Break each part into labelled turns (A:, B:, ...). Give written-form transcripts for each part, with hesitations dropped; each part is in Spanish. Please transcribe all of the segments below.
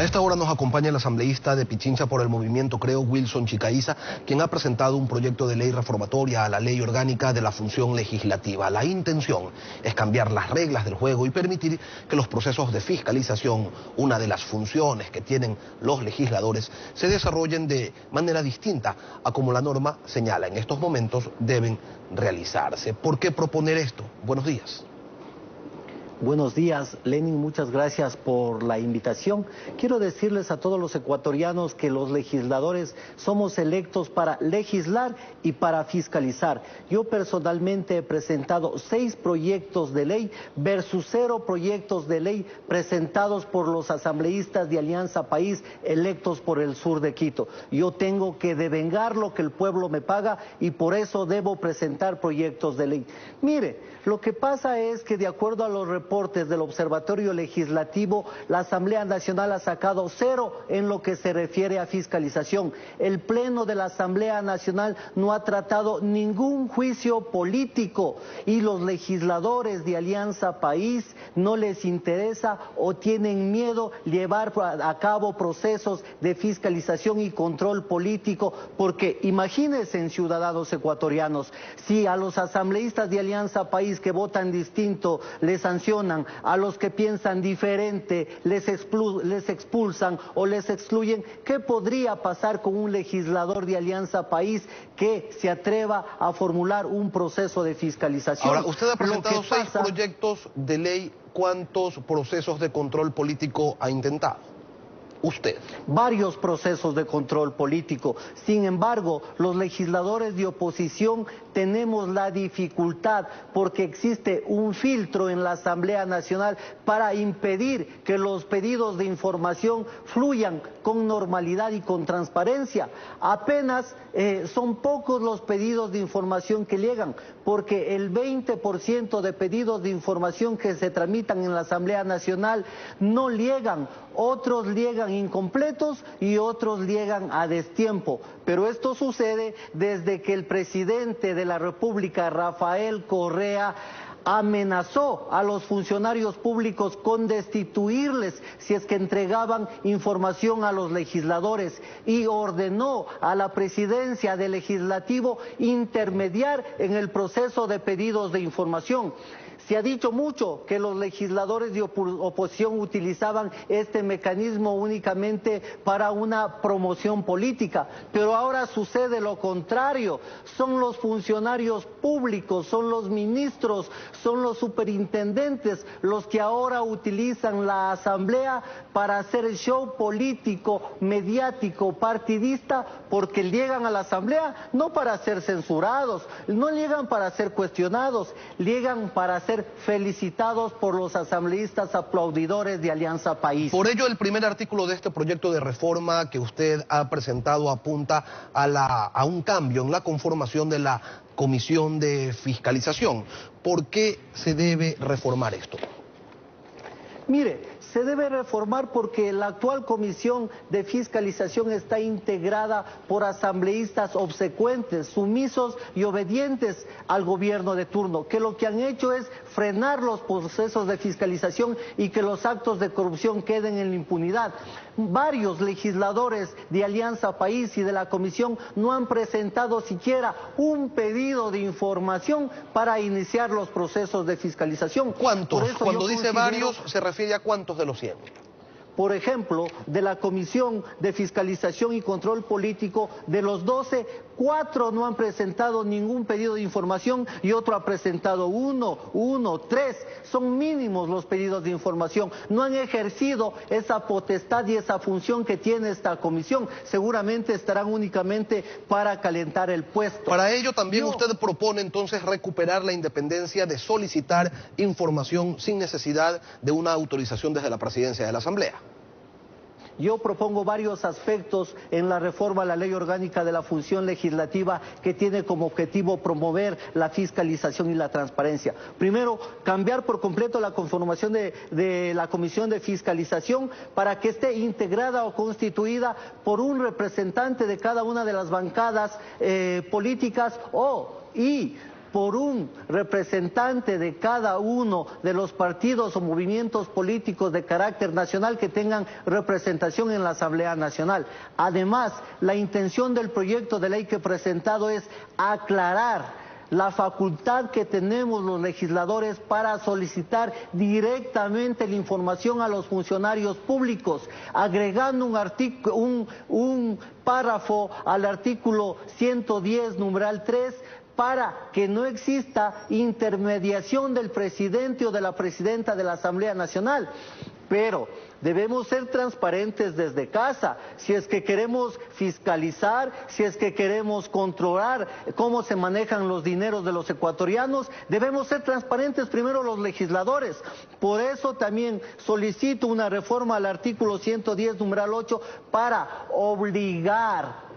A: A esta hora nos acompaña el asambleísta de Pichincha por el Movimiento Creo, Wilson Chicaiza, quien ha presentado un proyecto de ley reformatoria a la ley orgánica de la función legislativa. La intención es cambiar las reglas del juego y permitir que los procesos de fiscalización, una de las funciones que tienen los legisladores, se desarrollen de manera distinta a como la norma señala en estos momentos deben realizarse. ¿Por qué proponer esto? Buenos días.
B: Buenos días, Lenin, muchas gracias por la invitación. Quiero decirles a todos los ecuatorianos que los legisladores somos electos para legislar y para fiscalizar. Yo personalmente he presentado 6 proyectos de ley versus 0 proyectos de ley presentados por los asambleístas de Alianza País electos por el sur de Quito. Yo tengo que devengar lo que el pueblo me paga y por eso debo presentar proyectos de ley. Mire, lo que pasa es que de acuerdo a los reportes del Observatorio Legislativo, la Asamblea Nacional ha sacado 0 en lo que se refiere a fiscalización. El Pleno de la Asamblea Nacional no ha tratado ningún juicio político y los legisladores de Alianza País no les interesa o tienen miedo llevar a cabo procesos de fiscalización y control político, porque imagínense, ciudadanos ecuatorianos, si a los asambleístas de Alianza País que votan distinto les sancionan, a los que piensan diferente les expulsan o les excluyen, ¿qué podría pasar con un legislador de Alianza País que se atreva a formular un proceso de fiscalización?
A: Ahora, usted ha presentado 6 proyectos de ley. ¿Cuántos procesos de control político ha intentado usted?
B: Varios procesos de control político. Sin embargo, los legisladores de oposición tenemos la dificultad porque existe un filtro en la Asamblea Nacional para impedir que los pedidos de información fluyan con normalidad y con transparencia. Apenas son pocos los pedidos de información que llegan, porque el 20% de pedidos de información que se tramitan en la Asamblea Nacional no llegan, otros llegan incompletos y otros llegan a destiempo. Pero esto sucede desde que el presidente de la República, Rafael Correa, amenazó a los funcionarios públicos con destituirles si es que entregaban información a los legisladores y ordenó a la presidencia del legislativo intermediar en el proceso de pedidos de información. Se ha dicho mucho que los legisladores de oposición utilizaban este mecanismo únicamente para una promoción política, pero ahora sucede lo contrario. Son los funcionarios públicos, son los ministros, son los superintendentes los que ahora utilizan la asamblea para hacer el show político, mediático, partidista, porque llegan a la asamblea no para ser censurados, no llegan para ser cuestionados, llegan para ser felicitados por los asambleístas aplaudidores de Alianza País.
A: Por ello, el primer artículo de este proyecto de reforma que usted ha presentado apunta a un cambio en la conformación de la Comisión de Fiscalización. ¿Por qué se debe reformar esto?
B: Mire, se debe reformar porque la actual Comisión de Fiscalización está integrada por asambleístas obsecuentes, sumisos y obedientes al gobierno de turno, que lo que han hecho es frenar los procesos de fiscalización y que los actos de corrupción queden en la impunidad. Varios legisladores de Alianza País y de la Comisión no han presentado siquiera un pedido de información para iniciar los procesos de fiscalización.
A: ¿Cuántos? Cuando dice varios, ¿se refiere a cuántos de los 100?
B: Por ejemplo, de la Comisión de Fiscalización y Control Político, de los 12, 4 no han presentado ningún pedido de información y otro ha presentado 1, 3. Son mínimos los pedidos de información. No han ejercido esa potestad y esa función que tiene esta comisión. Seguramente estarán únicamente para calentar el puesto.
A: Para ello también usted propone entonces recuperar la independencia de solicitar información sin necesidad de una autorización desde la presidencia de la Asamblea.
B: Yo propongo varios aspectos en la reforma a la Ley Orgánica de la Función Legislativa que tiene como objetivo promover la fiscalización y la transparencia. Primero, cambiar por completo la conformación de la Comisión de Fiscalización para que esté integrada o constituida por un representante de cada una de las bancadas políticas y por un representante de cada uno de los partidos o movimientos políticos de carácter nacional que tengan representación en la Asamblea Nacional. Además, la intención del proyecto de ley que he presentado es aclarar la facultad que tenemos los legisladores para solicitar directamente la información a los funcionarios públicos, agregando un párrafo al artículo 110, numeral 3, para que no exista intermediación del presidente o de la presidenta de la Asamblea Nacional. Pero debemos ser transparentes desde casa. Si es que queremos fiscalizar, si es que queremos controlar cómo se manejan los dineros de los ecuatorianos, debemos ser transparentes primero los legisladores. Por eso también solicito una reforma al artículo 110, numeral 8, para obligar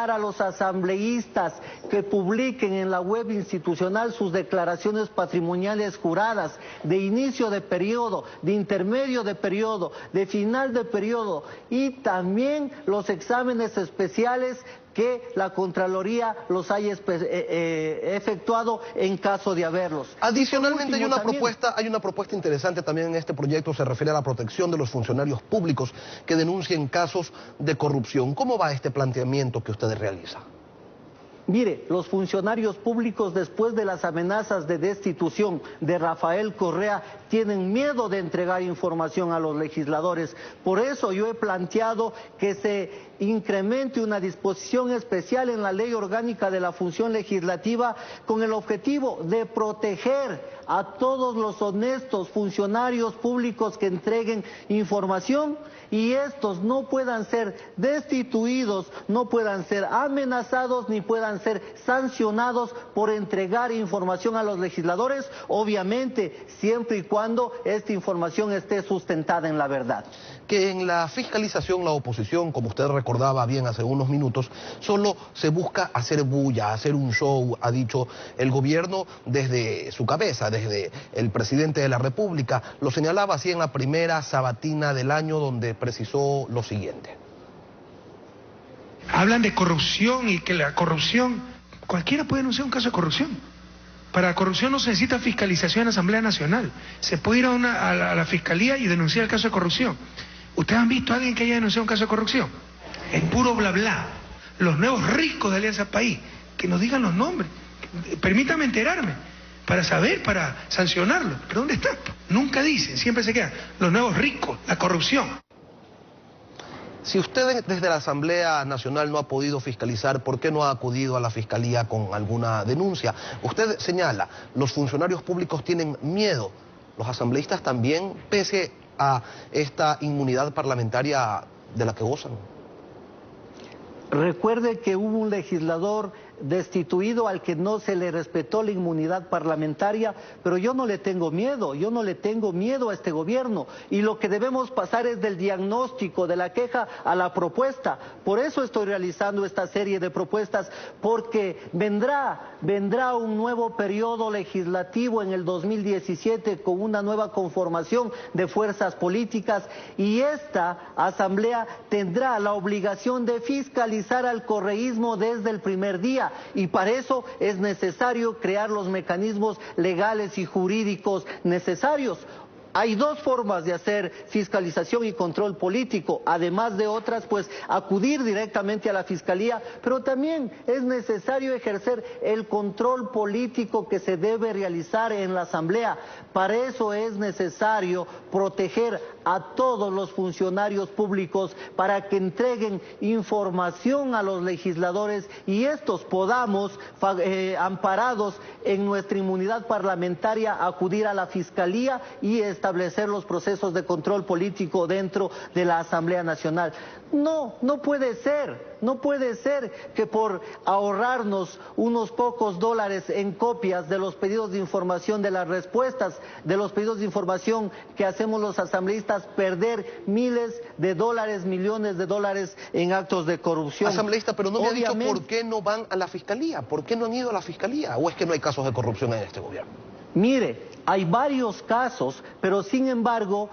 B: a los asambleístas que publiquen en la web institucional sus declaraciones patrimoniales juradas de inicio de periodo, de intermedio de periodo, de final de periodo, y también los exámenes especiales que la Contraloría los haya efectuado en caso de haberlos.
A: Adicionalmente hay una propuesta interesante también en este proyecto, se refiere a la protección de los funcionarios públicos que denuncien casos de corrupción. ¿Cómo va este planteamiento que usted realiza?
B: Mire, los funcionarios públicos, después de las amenazas de destitución de Rafael Correa, tienen miedo de entregar información a los legisladores. Por eso yo he planteado que se incremente una disposición especial en la Ley Orgánica de la Función Legislativa con el objetivo de proteger a todos los honestos funcionarios públicos que entreguen información y estos no puedan ser destituidos, no puedan ser amenazados ni puedan ser sancionados por entregar información a los legisladores, obviamente siempre y cuando esta información esté sustentada en la verdad.
A: Que en la fiscalización la oposición, como usted recordaba bien hace unos minutos, solo se busca hacer bulla, hacer un show, ha dicho el gobierno desde su cabeza, desde el presidente de la República. Lo señalaba así en la primera sabatina del año, donde precisó lo siguiente.
C: Hablan de corrupción y que la corrupción, cualquiera puede denunciar un caso de corrupción. Para la corrupción no se necesita fiscalización en la Asamblea Nacional. Se puede ir a la Fiscalía y denunciar el caso de corrupción. ¿Ustedes han visto a alguien que haya denunciado un caso de corrupción? Es puro bla bla. Los nuevos ricos de Alianza País, que nos digan los nombres. Permítame enterarme, para saber, para sancionarlo. ¿Pero dónde está? Nunca dicen, siempre se quedan. Los nuevos ricos, la corrupción.
A: Si usted desde la Asamblea Nacional no ha podido fiscalizar, ¿por qué no ha acudido a la Fiscalía con alguna denuncia? Usted señala, los funcionarios públicos tienen miedo, los asambleístas también, pese a esta inmunidad parlamentaria de la que gozan.
B: Recuerde que hubo un legislador destituido al que no se le respetó la inmunidad parlamentaria, pero yo no le tengo miedo, a este gobierno, y lo que debemos pasar es del diagnóstico, de la queja a la propuesta. Por eso estoy realizando esta serie de propuestas, porque vendrá un nuevo periodo legislativo en el 2017 con una nueva conformación de fuerzas políticas, y esta asamblea tendrá la obligación de fiscalizar al correísmo desde el primer día. Y para eso es necesario crear los mecanismos legales y jurídicos necesarios. Hay dos formas de hacer fiscalización y control político, además de otras, pues acudir directamente a la Fiscalía, pero también es necesario ejercer el control político que se debe realizar en la Asamblea. Para eso es necesario proteger a todos los funcionarios públicos para que entreguen información a los legisladores y estos podamos, amparados en nuestra inmunidad parlamentaria, acudir a la Fiscalía y establecer los procesos de control político dentro de la Asamblea Nacional. No puede ser que por ahorrarnos unos pocos dólares en copias de los pedidos de información, de las respuestas de los pedidos de información que hacemos los asambleístas, perder miles de dólares, millones de dólares en actos de corrupción.
A: Asambleísta, pero no me ha dicho por qué no van a la Fiscalía, por qué no han ido a la Fiscalía, o es que no hay casos de corrupción en este gobierno.
B: Mire, hay varios casos, pero sin embargo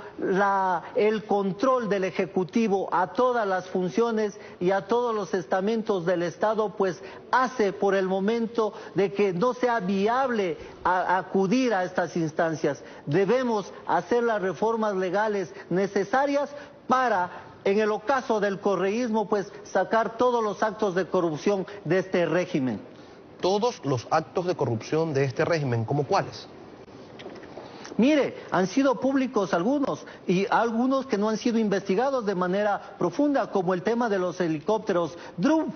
B: el control del Ejecutivo a todas las funciones y a todos los estamentos del Estado pues hace por el momento de que no sea viable acudir a estas instancias. Debemos hacer las reformas legales necesarias para, en el ocaso del correísmo, pues sacar todos los actos de corrupción de este régimen.
A: Todos los actos de corrupción de este régimen, ¿como cuáles?
B: Mire, han sido públicos algunos y algunos que no han sido investigados de manera profunda, como el tema de los helicópteros DRUV.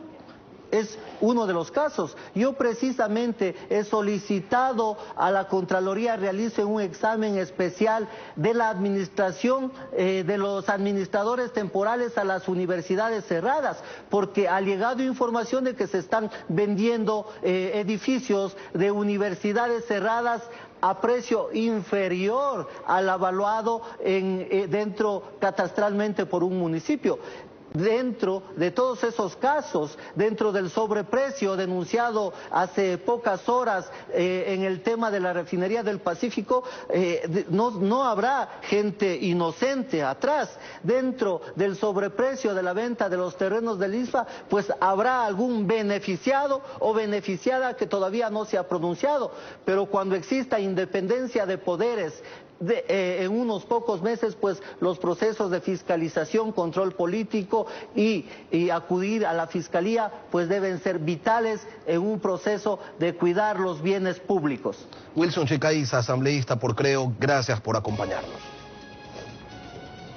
B: Es uno de los casos. Yo precisamente he solicitado a la Contraloría realice un examen especial de la administración de los administradores temporales a las universidades cerradas, porque ha llegado información de que se están vendiendo edificios de universidades cerradas a precio inferior al avaluado dentro catastralmente por un municipio. Dentro de todos esos casos, dentro del sobreprecio denunciado hace pocas horas en el tema de la refinería del Pacífico, no habrá gente inocente atrás. Dentro del sobreprecio de la venta de los terrenos del ISFA, pues habrá algún beneficiado o beneficiada que todavía no se ha pronunciado. Pero cuando exista independencia de poderes, en unos pocos meses, pues los procesos de fiscalización, control político y acudir a la fiscalía, pues deben ser vitales en un proceso de cuidar los bienes públicos.
A: Wilson Chicaiza, asambleísta por Creo, gracias por acompañarnos.